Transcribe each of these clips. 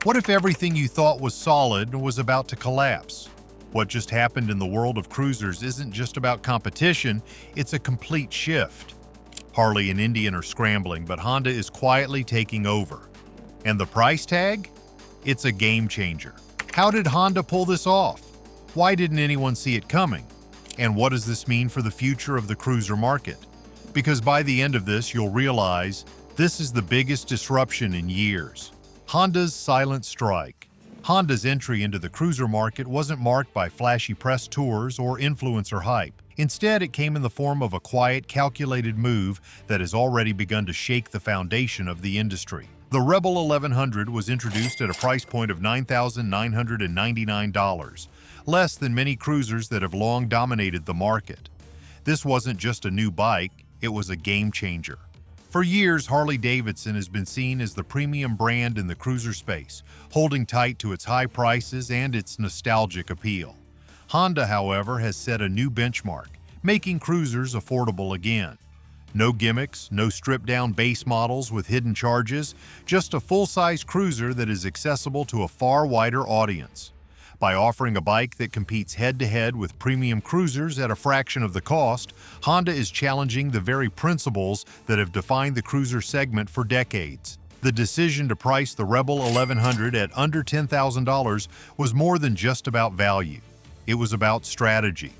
What if everything you thought was solid was about to collapse? What just happened in the world of cruisers isn't just about competition, it's a complete shift. Harley and Indian are scrambling, but Honda is quietly taking over. And the price tag? It's a game changer. How did Honda pull this off? Why didn't anyone see it coming? And what does this mean for the future of the cruiser market? Because by the end of this, you'll realize this is the biggest disruption in years. Honda's silent strike. Honda's entry into the cruiser market wasn't marked by flashy press tours or influencer hype. Instead, it came in the form of a quiet, calculated move that has already begun to shake the foundation of the industry. The Rebel 1100 was introduced at a price point of $9,999, less than many cruisers that have long dominated the market. This wasn't just a new bike, it was a game changer. For years, Harley-Davidson has been seen as the premium brand in the cruiser space, holding tight to its high prices and its nostalgic appeal. Honda, however, has set a new benchmark, making cruisers affordable again. No gimmicks, no stripped-down base models with hidden charges, just a full-size cruiser that is accessible to a far wider audience. By offering a bike that competes head-to-head with premium cruisers at a fraction of the cost, Honda is challenging the very principles that have defined the cruiser segment for decades. The decision to price the Rebel 1100 at under $10,000 was more than just about value. It was about strategy.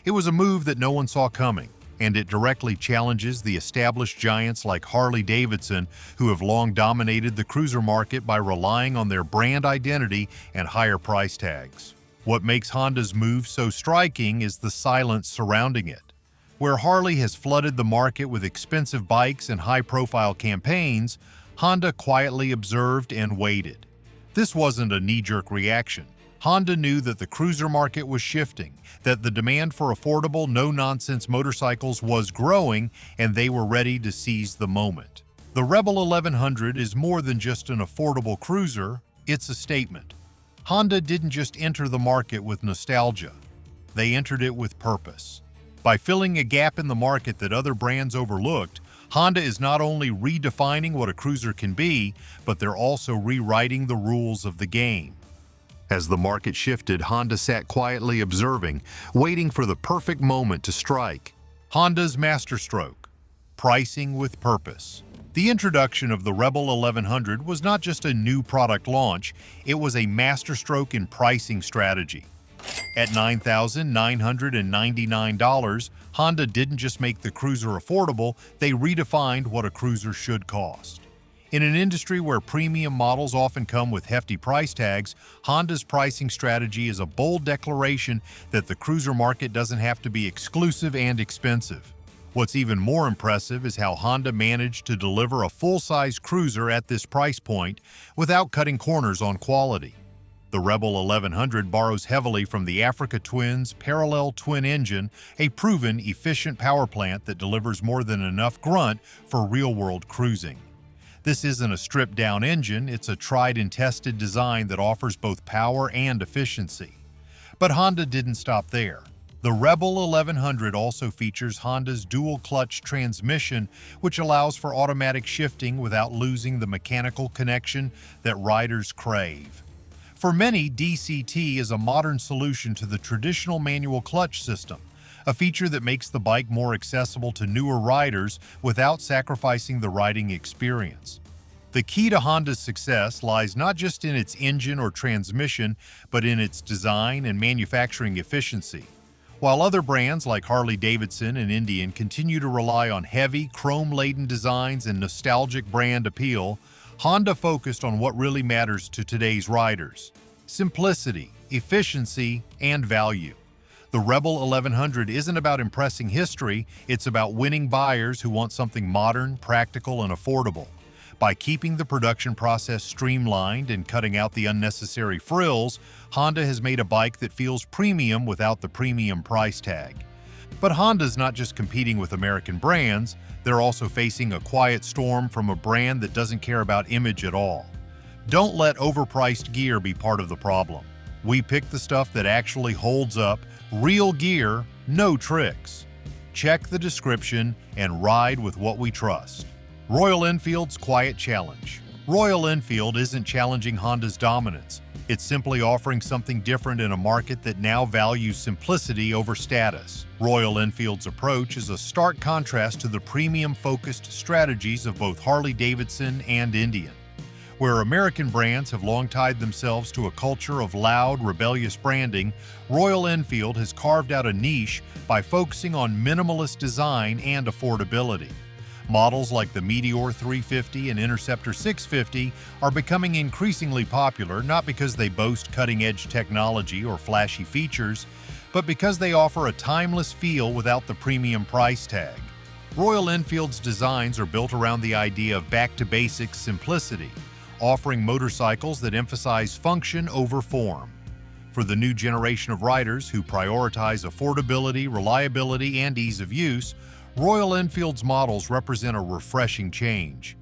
It was a move that no one saw coming, and it directly challenges the established giants like Harley-Davidson, who have long dominated the cruiser market by relying on their brand identity and higher price tags. What makes Honda's move so striking is the silence surrounding it. Where Harley has flooded the market with expensive bikes and high-profile campaigns, Honda quietly observed and waited. This wasn't a knee-jerk reaction. Honda knew that the cruiser market was shifting, that the demand for affordable, no-nonsense motorcycles was growing, and they were ready to seize the moment. The Rebel 1100 is more than just an affordable cruiser, it's a statement. Honda didn't just enter the market with nostalgia. They entered it with purpose. By filling a gap in the market that other brands overlooked, Honda is not only redefining what a cruiser can be, but they're also rewriting the rules of the game. As the market shifted, Honda sat quietly observing, waiting for the perfect moment to strike. Honda's masterstroke: pricing with purpose. The introduction of the Rebel 1100 was not just a new product launch, it was a masterstroke in pricing strategy. At $9,999, Honda didn't just make the cruiser affordable, they redefined what a cruiser should cost. In an industry where premium models often come with hefty price tags, Honda's pricing strategy is a bold declaration that the cruiser market doesn't have to be exclusive and expensive. What's even more impressive is how Honda managed to deliver a full-size cruiser at this price point without cutting corners on quality. The Rebel 1100 borrows heavily from the Africa Twin's parallel twin engine, a proven, efficient power plant that delivers more than enough grunt for real-world cruising. This isn't a stripped-down engine, it's a tried and tested design that offers both power and efficiency. But Honda didn't stop there. The Rebel 1100 also features Honda's dual-clutch transmission, which allows for automatic shifting without losing the mechanical connection that riders crave. For many, DCT is a modern solution to the traditional manual clutch system, a feature that makes the bike more accessible to newer riders without sacrificing the riding experience. The key to Honda's success lies not just in its engine or transmission, but in its design and manufacturing efficiency. While other brands like Harley-Davidson and Indian continue to rely on heavy, chrome-laden designs and nostalgic brand appeal, Honda focused on what really matters to today's riders: simplicity, efficiency, and value. The Rebel 1100 isn't about impressing history, it's about winning buyers who want something modern, practical, and affordable. By keeping the production process streamlined and cutting out the unnecessary frills, Honda has made a bike that feels premium without the premium price tag. But Honda's not just competing with American brands, they're also facing a quiet storm from a brand that doesn't care about image at all. Don't let overpriced gear be part of the problem. We pick the stuff that actually holds up, real gear, no tricks. Check the description and ride with what we trust. Royal Enfield's Quiet Challenge. Royal Enfield isn't challenging Honda's dominance. It's simply offering something different in a market that now values simplicity over status. Royal Enfield's approach is a stark contrast to the premium-focused strategies of both Harley-Davidson and Indian. Where American brands have long tied themselves to a culture of loud, rebellious branding, Royal Enfield has carved out a niche by focusing on minimalist design and affordability. Models like the Meteor 350 and Interceptor 650 are becoming increasingly popular not because they boast cutting-edge technology or flashy features, but because they offer a timeless feel without the premium price tag. Royal Enfield's designs are built around the idea of back-to-basics simplicity, offering motorcycles that emphasize function over form. For the new generation of riders who prioritize affordability, reliability, and ease of use, Royal Enfield's models represent a refreshing change.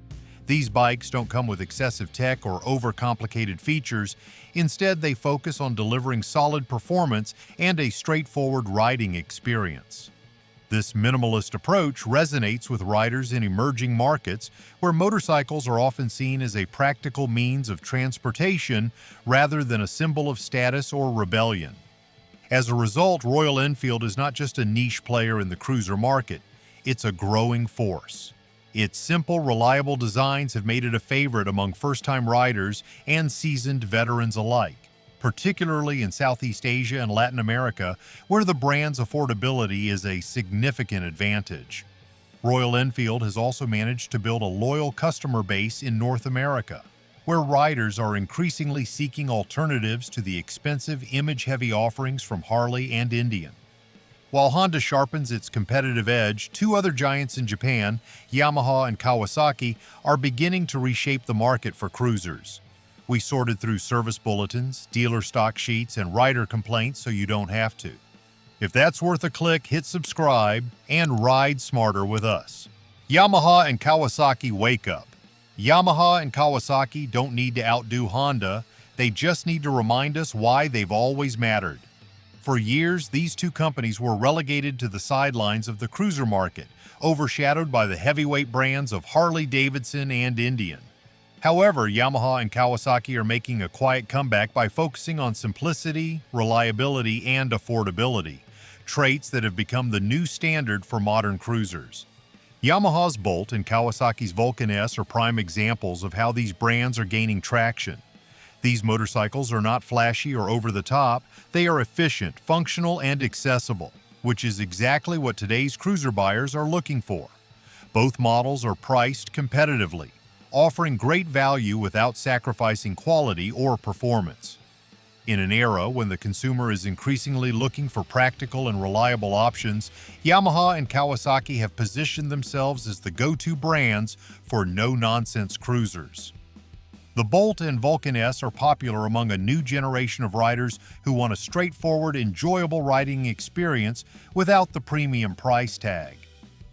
These bikes don't come with excessive tech or overcomplicated features. Instead, they focus on delivering solid performance and a straightforward riding experience. This minimalist approach resonates with riders in emerging markets where motorcycles are often seen as a practical means of transportation rather than a symbol of status or rebellion. As a result, Royal Enfield is not just a niche player in the cruiser market, it's a growing force. Its simple, reliable designs have made it a favorite among first-time riders and seasoned veterans alike, particularly in Southeast Asia and Latin America, where the brand's affordability is a significant advantage. Royal Enfield has also managed to build a loyal customer base in North America, where riders are increasingly seeking alternatives to the expensive, image-heavy offerings from Harley and Indian. While Honda sharpens its competitive edge, two other giants in Japan, Yamaha and Kawasaki, are beginning to reshape the market for cruisers. We sorted through service bulletins, dealer stock sheets, and rider complaints so you don't have to. If that's worth a click, hit subscribe and ride smarter with us. Yamaha and Kawasaki wake up. Yamaha and Kawasaki don't need to outdo Honda, they just need to remind us why they've always mattered. For years, these two companies were relegated to the sidelines of the cruiser market, overshadowed by the heavyweight brands of Harley-Davidson and Indian. However, Yamaha and Kawasaki are making a quiet comeback by focusing on simplicity, reliability, and affordability, traits that have become the new standard for modern cruisers. Yamaha's Bolt and Kawasaki's Vulcan S are prime examples of how these brands are gaining traction. These motorcycles are not flashy or over-the-top, they are efficient, functional, and accessible, which is exactly what today's cruiser buyers are looking for. Both models are priced competitively, offering great value without sacrificing quality or performance. In an era when the consumer is increasingly looking for practical and reliable options, Yamaha and Kawasaki have positioned themselves as the go-to brands for no-nonsense cruisers. The Bolt and Vulcan S are popular among a new generation of riders who want a straightforward, enjoyable riding experience without the premium price tag.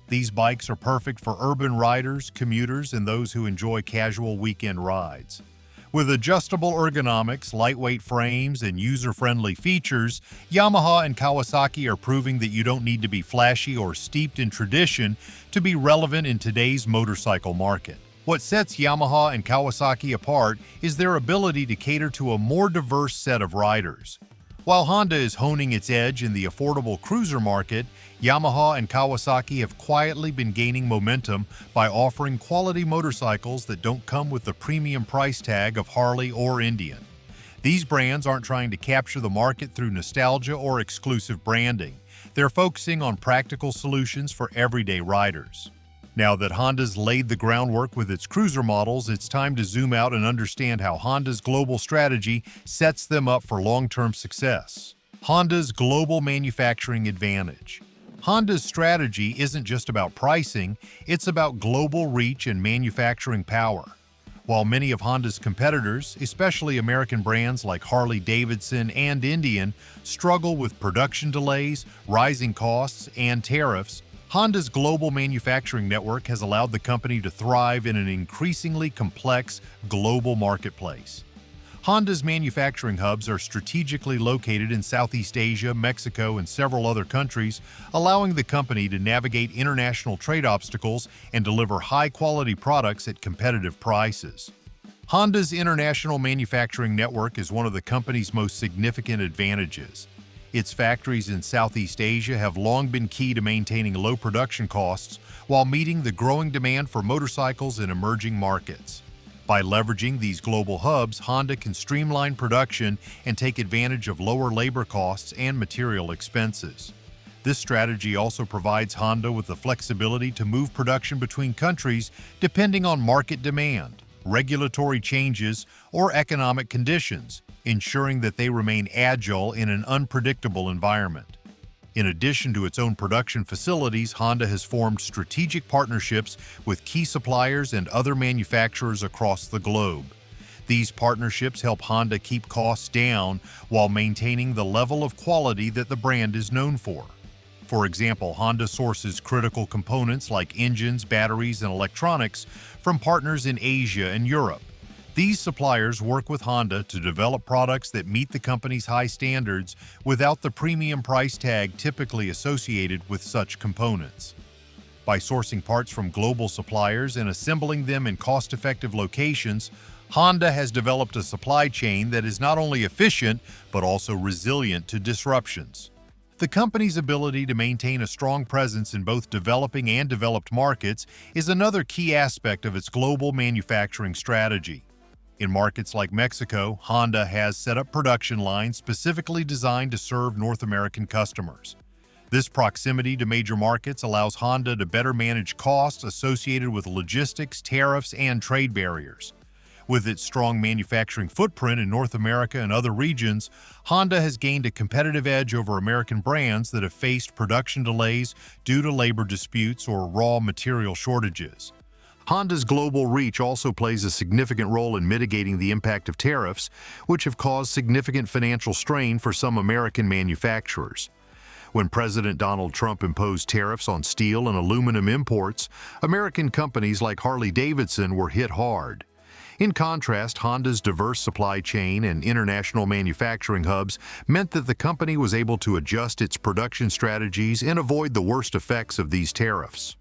These bikes are perfect for urban riders, commuters, and those who enjoy casual weekend rides. With adjustable ergonomics, lightweight frames, and user-friendly features, Yamaha and Kawasaki are proving that you don't need to be flashy or steeped in tradition to be relevant in today's motorcycle market. What sets Yamaha and Kawasaki apart is their ability to cater to a more diverse set of riders. While Honda is honing its edge in the affordable cruiser market, Yamaha and Kawasaki have quietly been gaining momentum by offering quality motorcycles that don't come with the premium price tag of Harley or Indian. These brands aren't trying to capture the market through nostalgia or exclusive branding. They're focusing on practical solutions for everyday riders. Now that Honda's laid the groundwork with its cruiser models, it's time to zoom out and understand how Honda's global strategy sets them up for long-term success. Honda's global manufacturing advantage. Honda's strategy isn't just about pricing, it's about global reach and manufacturing power. While many of Honda's competitors, especially American brands like Harley-Davidson and Indian, struggle with production delays, rising costs, and tariffs, Honda's global manufacturing network has allowed the company to thrive in an increasingly complex global marketplace. Honda's manufacturing hubs are strategically located in Southeast Asia, Mexico, and several other countries, allowing the company to navigate international trade obstacles and deliver high-quality products at competitive prices. Honda's international manufacturing network is one of the company's most significant advantages. Its factories in Southeast Asia have long been key to maintaining low production costs while meeting the growing demand for motorcycles in emerging markets. By leveraging these global hubs, Honda can streamline production and take advantage of lower labor costs and material expenses. This strategy also provides Honda with the flexibility to move production between countries depending on market demand, regulatory changes, or economic conditions, ensuring that they remain agile in an unpredictable environment. In addition to its own production facilities, Honda has formed strategic partnerships with key suppliers and other manufacturers across the globe. These partnerships help Honda keep costs down while maintaining the level of quality that the brand is known for. For example, Honda sources critical components like engines, batteries, and electronics from partners in Asia and Europe. These suppliers work with Honda to develop products that meet the company's high standards without the premium price tag typically associated with such components. By sourcing parts from global suppliers and assembling them in cost-effective locations, Honda has developed a supply chain that is not only efficient but also resilient to disruptions. The company's ability to maintain a strong presence in both developing and developed markets is another key aspect of its global manufacturing strategy. In markets like Mexico, Honda has set up production lines specifically designed to serve North American customers. This proximity to major markets allows Honda to better manage costs associated with logistics, tariffs, and trade barriers. With its strong manufacturing footprint in North America and other regions, Honda has gained a competitive edge over American brands that have faced production delays due to labor disputes or raw material shortages. Honda's global reach also plays a significant role in mitigating the impact of tariffs, which have caused significant financial strain for some American manufacturers. When President Donald Trump imposed tariffs on steel and aluminum imports, American companies like Harley-Davidson were hit hard. In contrast, Honda's diverse supply chain and international manufacturing hubs meant that the company was able to adjust its production strategies and avoid the worst effects of these tariffs.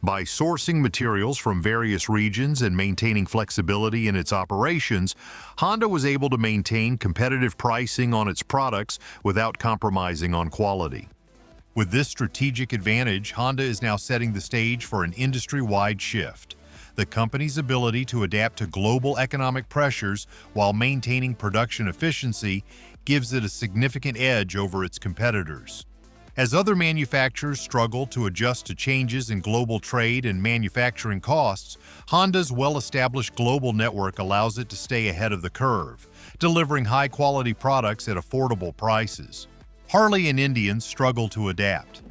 By sourcing materials from various regions and maintaining flexibility in its operations, Honda was able to maintain competitive pricing on its products without compromising on quality. With this strategic advantage, Honda is now setting the stage for an industry-wide shift. The company's ability to adapt to global economic pressures while maintaining production efficiency gives it a significant edge over its competitors. As other manufacturers struggle to adjust to changes in global trade and manufacturing costs, Honda's well-established global network allows it to stay ahead of the curve, delivering high-quality products at affordable prices. Harley and Indian struggle to adapt.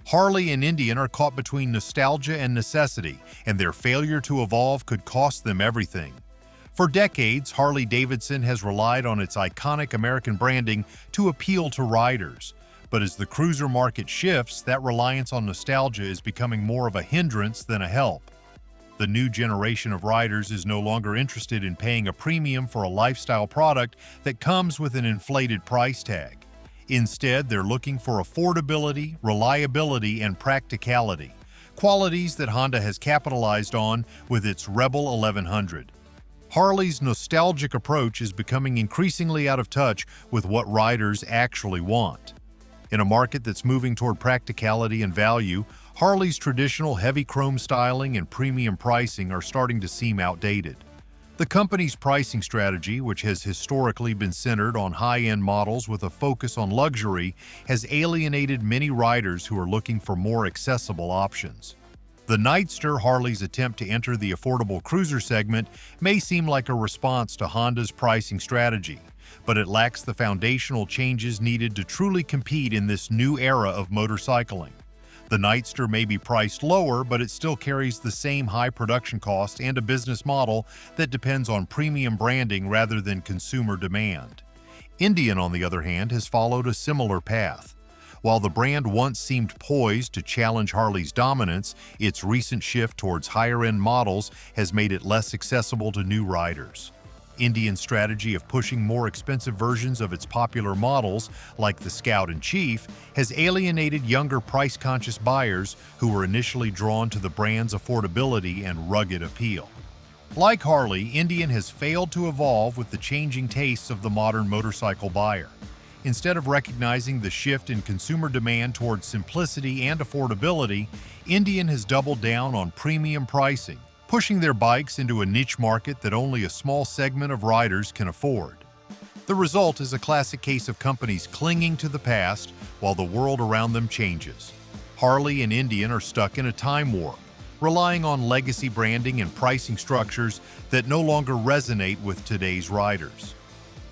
Harley and Indian are caught between nostalgia and necessity, and their failure to evolve could cost them everything. For decades, Harley-Davidson has relied on its iconic American branding to appeal to riders. But as the cruiser market shifts, that reliance on nostalgia is becoming more of a hindrance than a help. The new generation of riders is no longer interested in paying a premium for a lifestyle product that comes with an inflated price tag. Instead, they're looking for affordability, reliability, and practicality, qualities that Honda has capitalized on with its Rebel 1100. Harley's nostalgic approach is becoming increasingly out of touch with what riders actually want. In a market that's moving toward practicality and value, Harley's traditional heavy chrome styling and premium pricing are starting to seem outdated. The company's pricing strategy, which has historically been centered on high-end models with a focus on luxury, has alienated many riders who are looking for more accessible options. The Nightster, Harley's attempt to enter the affordable cruiser segment, may seem like a response to Honda's pricing strategy, but it lacks the foundational changes needed to truly compete in this new era of motorcycling. The Nightster may be priced lower, but it still carries the same high production cost and a business model that depends on premium branding rather than consumer demand. Indian, on the other hand, has followed a similar path. While the brand once seemed poised to challenge Harley's dominance, its recent shift towards higher-end models has made it less accessible to new riders. Indian's strategy of pushing more expensive versions of its popular models, like the Scout and Chief, has alienated younger price-conscious buyers who were initially drawn to the brand's affordability and rugged appeal. Like Harley, Indian has failed to evolve with the changing tastes of the modern motorcycle buyer. Instead of recognizing the shift in consumer demand towards simplicity and affordability, Indian has doubled down on premium pricing, pushing their bikes into a niche market that only a small segment of riders can afford. The result is a classic case of companies clinging to the past while the world around them changes. Harley and Indian are stuck in a time warp, relying on legacy branding and pricing structures that no longer resonate with today's riders.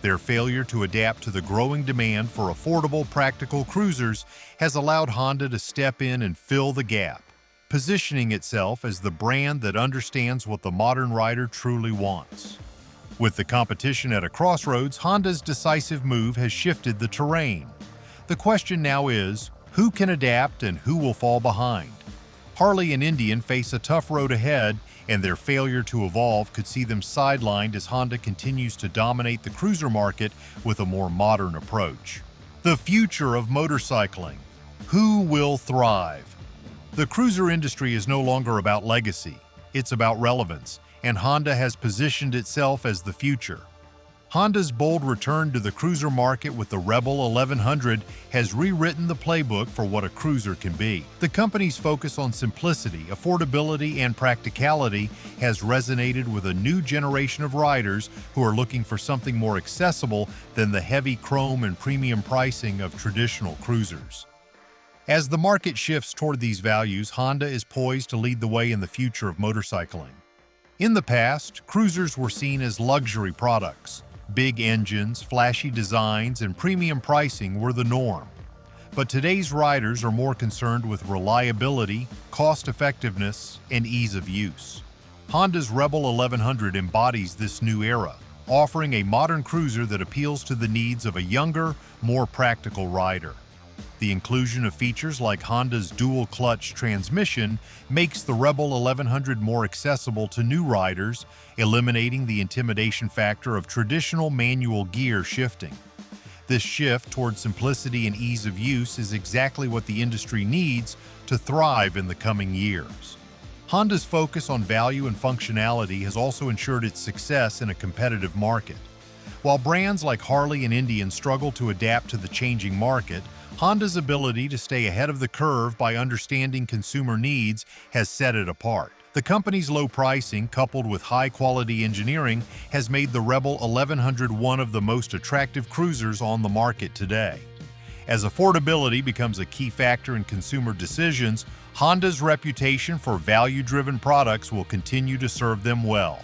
Their failure to adapt to the growing demand for affordable, practical cruisers has allowed Honda to step in and fill the gap, positioning itself as the brand that understands what the modern rider truly wants. With the competition at a crossroads, Honda's decisive move has shifted the terrain. The question now is, who can adapt and who will fall behind? Harley and Indian face a tough road ahead, and their failure to evolve could see them sidelined as Honda continues to dominate the cruiser market with a more modern approach. The future of motorcycling. Who will thrive? The cruiser industry is no longer about legacy, it's about relevance, and Honda has positioned itself as the future. Honda's bold return to the cruiser market with the Rebel 1100 has rewritten the playbook for what a cruiser can be. The company's focus on simplicity, affordability, and practicality has resonated with a new generation of riders who are looking for something more accessible than the heavy chrome and premium pricing of traditional cruisers. As the market shifts toward these values, Honda is poised to lead the way in the future of motorcycling. In the past, cruisers were seen as luxury products. Big engines, flashy designs, and premium pricing were the norm. But today's riders are more concerned with reliability, cost-effectiveness, and ease of use. Honda's Rebel 1100 embodies this new era, offering a modern cruiser that appeals to the needs of a younger, more practical rider. The inclusion of features like Honda's dual-clutch transmission makes the Rebel 1100 more accessible to new riders, eliminating the intimidation factor of traditional manual gear shifting. This shift toward simplicity and ease of use is exactly what the industry needs to thrive in the coming years. Honda's focus on value and functionality has also ensured its success in a competitive market. While brands like Harley and Indian struggle to adapt to the changing market, Honda's ability to stay ahead of the curve by understanding consumer needs has set it apart. The company's low pricing, coupled with high-quality engineering, has made the Rebel 1100 one of the most attractive cruisers on the market today. As affordability becomes a key factor in consumer decisions, Honda's reputation for value-driven products will continue to serve them well.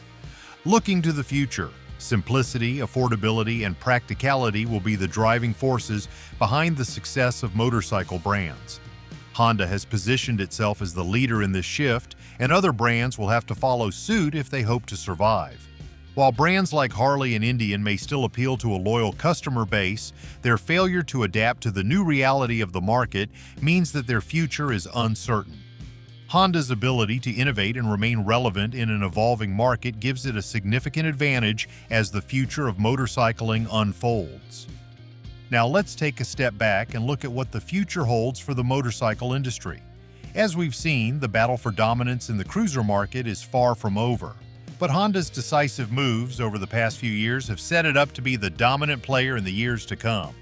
Looking to the future, simplicity, affordability, and practicality will be the driving forces behind the success of motorcycle brands. Honda has positioned itself as the leader in this shift, and other brands will have to follow suit if they hope to survive. While brands like Harley and Indian may still appeal to a loyal customer base, their failure to adapt to the new reality of the market means that their future is uncertain. Honda's ability to innovate and remain relevant in an evolving market gives it a significant advantage as the future of motorcycling unfolds. Now let's take a step back and look at what the future holds for the motorcycle industry. As we've seen, the battle for dominance in the cruiser market is far from over. But Honda's decisive moves over the past few years have set it up to be the dominant player in the years to come.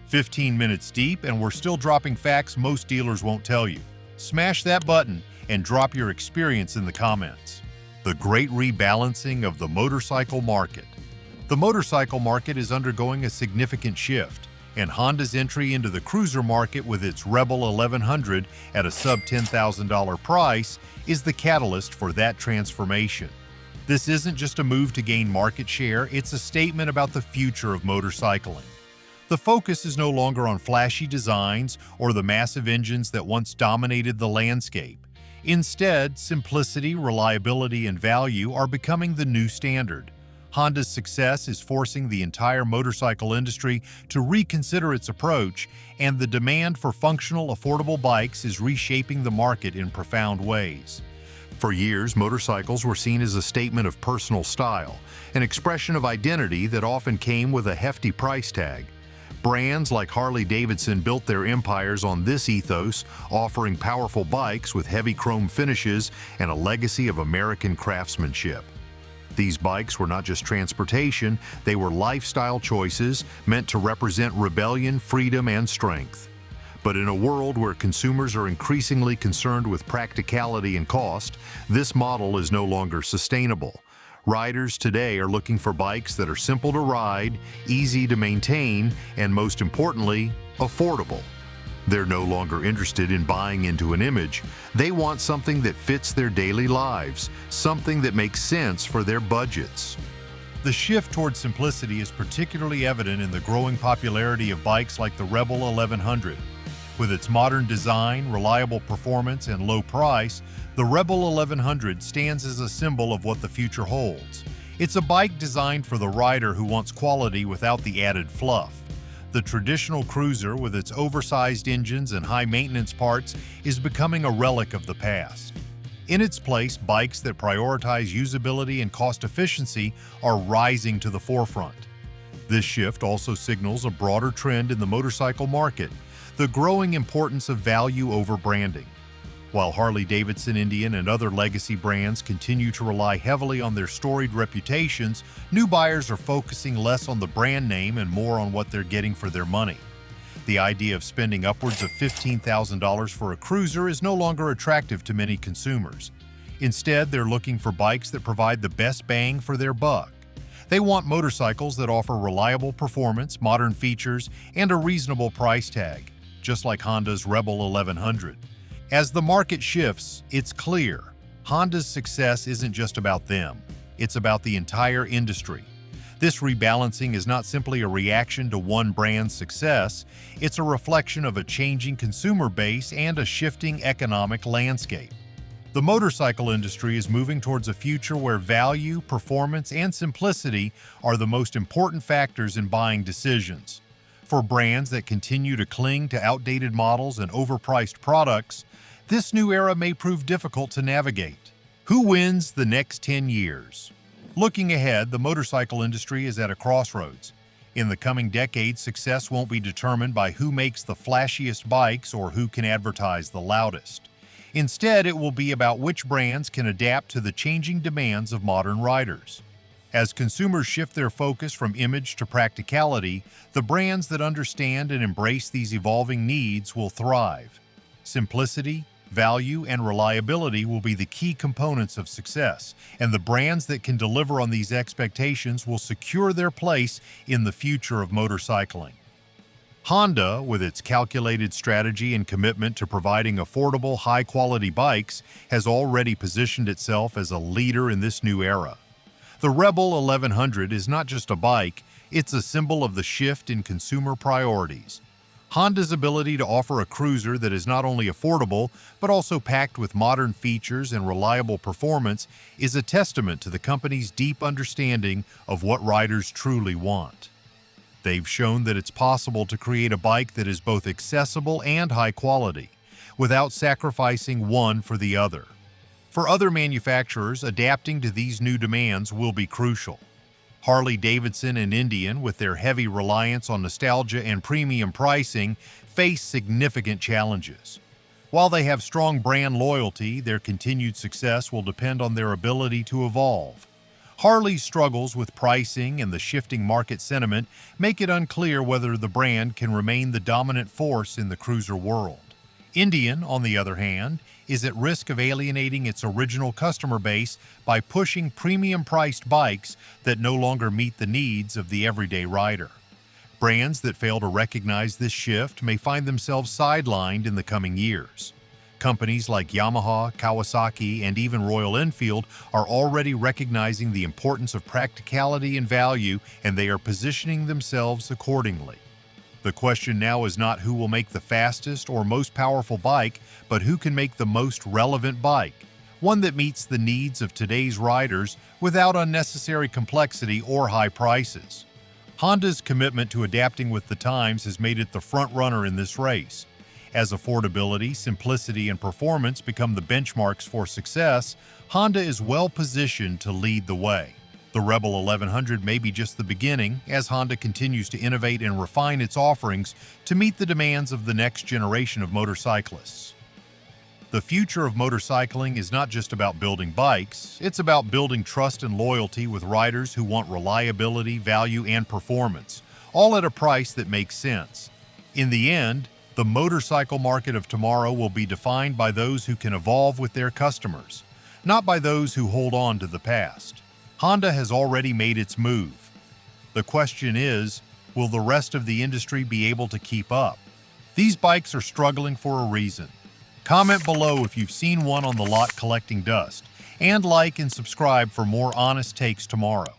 15 minutes deep, and we're still dropping facts most dealers won't tell you. Smash that button and drop your experience in the comments. The great rebalancing of the motorcycle market. The motorcycle market is undergoing a significant shift, and Honda's entry into the cruiser market with its Rebel 1100 at a sub-$10,000 price is the catalyst for that transformation. This isn't just a move to gain market share, it's a statement about the future of motorcycling. The focus is no longer on flashy designs or the massive engines that once dominated the landscape. Instead, simplicity, reliability, and value are becoming the new standard. Honda's success is forcing the entire motorcycle industry to reconsider its approach, and the demand for functional, affordable bikes is reshaping the market in profound ways. For years, motorcycles were seen as a statement of personal style, an expression of identity that often came with a hefty price tag. Brands like Harley-Davidson built their empires on this ethos, offering powerful bikes with heavy chrome finishes and a legacy of American craftsmanship. These bikes were not just transportation, they were lifestyle choices meant to represent rebellion, freedom, and strength. But in a world where consumers are increasingly concerned with practicality and cost, this model is no longer sustainable. Riders today are looking for bikes that are simple to ride, easy to maintain, and most importantly, affordable. They're no longer interested in buying into an image. They want something that fits their daily lives, something that makes sense for their budgets. The shift towards simplicity is particularly evident in the growing popularity of bikes like the Rebel 1100. With its modern design, reliable performance, and low price, the Rebel 1100 stands as a symbol of what the future holds. It's a bike designed for the rider who wants quality without the added fluff. The traditional cruiser, with its oversized engines and high-maintenance parts, is becoming a relic of the past. In its place, bikes that prioritize usability and cost efficiency are rising to the forefront. This shift also signals a broader trend in the motorcycle market, the growing importance of value over branding. While Harley-Davidson, Indian, and other legacy brands continue to rely heavily on their storied reputations, new buyers are focusing less on the brand name and more on what they're getting for their money. The idea of spending upwards of $15,000 for a cruiser is no longer attractive to many consumers. Instead, they're looking for bikes that provide the best bang for their buck. They want motorcycles that offer reliable performance, modern features, and a reasonable price tag, just like Honda's Rebel 1100. As the market shifts, it's clear, Honda's success isn't just about them, it's about the entire industry. This rebalancing is not simply a reaction to one brand's success, it's a reflection of a changing consumer base and a shifting economic landscape. The motorcycle industry is moving towards a future where value, performance, and simplicity are the most important factors in buying decisions. For brands that continue to cling to outdated models and overpriced products, this new era may prove difficult to navigate. Who wins the next 10 years? Looking ahead, the motorcycle industry is at a crossroads. In the coming decades, success won't be determined by who makes the flashiest bikes or who can advertise the loudest. Instead, it will be about which brands can adapt to the changing demands of modern riders. As consumers shift their focus from image to practicality, the brands that understand and embrace these evolving needs will thrive. Simplicity, value, and reliability will be the key components of success, and the brands that can deliver on these expectations will secure their place in the future of motorcycling. Honda, with its calculated strategy and commitment to providing affordable, high-quality bikes, has already positioned itself as a leader in this new era. The Rebel 1100 is not just a bike, it's a symbol of the shift in consumer priorities. Honda's ability to offer a cruiser that is not only affordable, but also packed with modern features and reliable performance is a testament to the company's deep understanding of what riders truly want. They've shown that it's possible to create a bike that is both accessible and high quality, without sacrificing one for the other. For other manufacturers, adapting to these new demands will be crucial. Harley-Davidson and Indian, with their heavy reliance on nostalgia and premium pricing, face significant challenges. While they have strong brand loyalty, their continued success will depend on their ability to evolve. Harley's struggles with pricing and the shifting market sentiment make it unclear whether the brand can remain the dominant force in the cruiser world. Indian, on the other hand, is at risk of alienating its original customer base by pushing premium-priced bikes that no longer meet the needs of the everyday rider. Brands that fail to recognize this shift may find themselves sidelined in the coming years. Companies like Yamaha, Kawasaki, and even Royal Enfield are already recognizing the importance of practicality and value, and they are positioning themselves accordingly. The question now is not who will make the fastest or most powerful bike, but who can make the most relevant bike, one that meets the needs of today's riders without unnecessary complexity or high prices. Honda's commitment to adapting with the times has made it the front runner in this race. As affordability, simplicity, and performance become the benchmarks for success, Honda is well positioned to lead the way. The Rebel 1100 may be just the beginning, as Honda continues to innovate and refine its offerings to meet the demands of the next generation of motorcyclists. The future of motorcycling is not just about building bikes, it's about building trust and loyalty with riders who want reliability, value, and performance, all at a price that makes sense. In the end, the motorcycle market of tomorrow will be defined by those who can evolve with their customers, not by those who hold on to the past. Honda has already made its move. The question is, will the rest of the industry be able to keep up? These bikes are struggling for a reason. Comment below if you've seen one on the lot collecting dust, and like and subscribe for more honest takes tomorrow.